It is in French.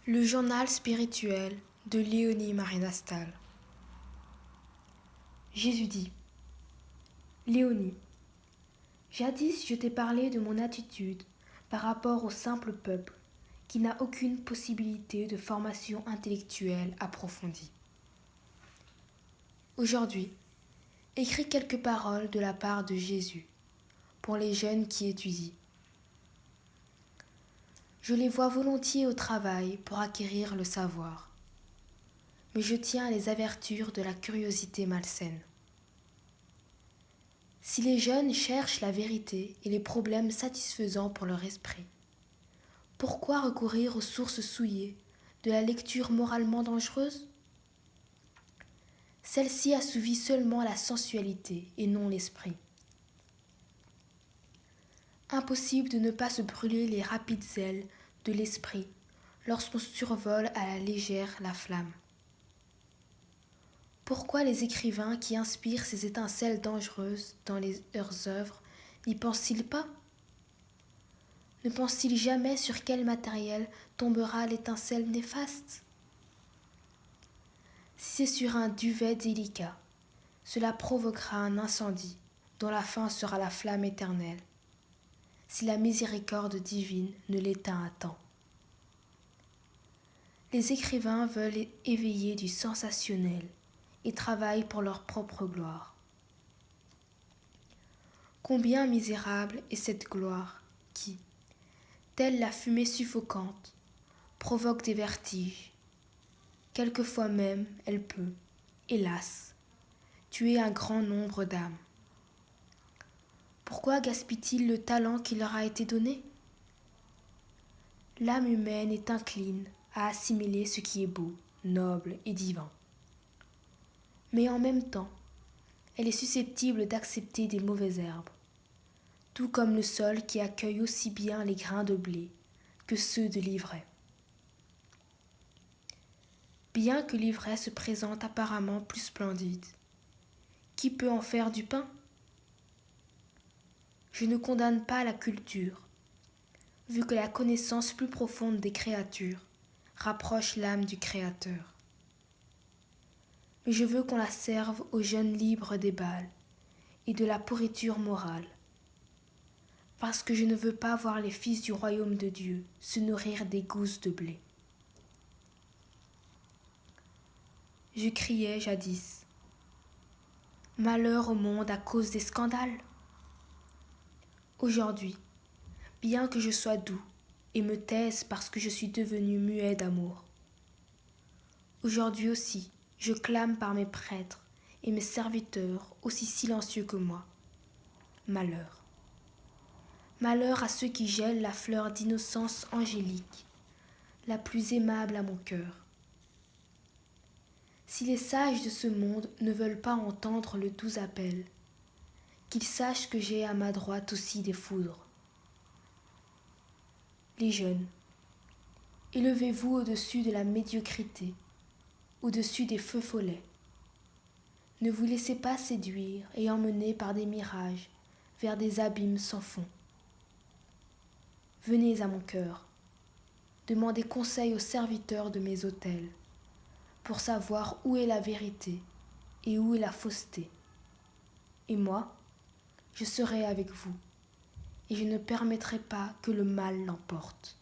Le journal spirituel de Léonie Marinastal. Jésus dit: Léonie, jadis je t'ai parlé de mon attitude par rapport au simple peuple qui n'a aucune possibilité de formation intellectuelle approfondie. Aujourd'hui, écris quelques paroles de la part de Jésus pour les jeunes qui étudient. Je les vois volontiers au travail pour acquérir le savoir, mais je tiens à les avertir de la curiosité malsaine. Si les jeunes cherchent la vérité et les problèmes satisfaisants pour leur esprit, pourquoi recourir aux sources souillées de la lecture moralement dangereuse? Celle-ci assouvit seulement la sensualité et non l'esprit. Impossible de ne pas se brûler les rapides ailes de l'esprit lorsqu'on survole à la légère la flamme. Pourquoi les écrivains qui inspirent ces étincelles dangereuses dans leurs œuvres n'y pensent-ils pas? Ne pensent-ils jamais sur quel matériel tombera l'étincelle néfaste? Si c'est sur un duvet délicat, cela provoquera un incendie dont la fin sera la flamme éternelle, si la miséricorde divine ne l'éteint à temps. Les écrivains veulent éveiller du sensationnel et travaillent pour leur propre gloire. Combien misérable est cette gloire qui, telle la fumée suffocante, provoque des vertiges. Quelquefois même, elle peut, hélas, tuer un grand nombre d'âmes. Pourquoi gaspille-t-il le talent qui leur a été donné? L'âme humaine est incline à assimiler ce qui est beau, noble et divin. Mais en même temps, elle est susceptible d'accepter des mauvaises herbes, tout comme le sol qui accueille aussi bien les grains de blé que ceux de l'ivraie. Bien que l'ivraie se présente apparemment plus splendide, qui peut en faire du pain? Je ne condamne pas la culture, vu que la connaissance plus profonde des créatures rapproche l'âme du Créateur. Mais je veux qu'on la serve aux jeunes libres des bals et de la pourriture morale, parce que je ne veux pas voir les fils du royaume de Dieu se nourrir des gousses de blé. Je criais jadis: malheur au monde à cause des scandales. Aujourd'hui, bien que je sois doux et me taise parce que je suis devenu muet d'amour, aujourd'hui aussi, je clame par mes prêtres et mes serviteurs aussi silencieux que moi. Malheur. Malheur à ceux qui gèlent la fleur d'innocence angélique, la plus aimable à mon cœur. Si les sages de ce monde ne veulent pas entendre le doux appel, qu'ils sachent que j'ai à ma droite aussi des foudres. Les jeunes, élevez-vous au-dessus de la médiocrité, au-dessus des feux follets. Ne vous laissez pas séduire et emmener par des mirages vers des abîmes sans fond. Venez à mon cœur, demandez conseil aux serviteurs de mes autels, pour savoir où est la vérité et où est la fausseté. Et moi, je serai avec vous, et je ne permettrai pas que le mal l'emporte.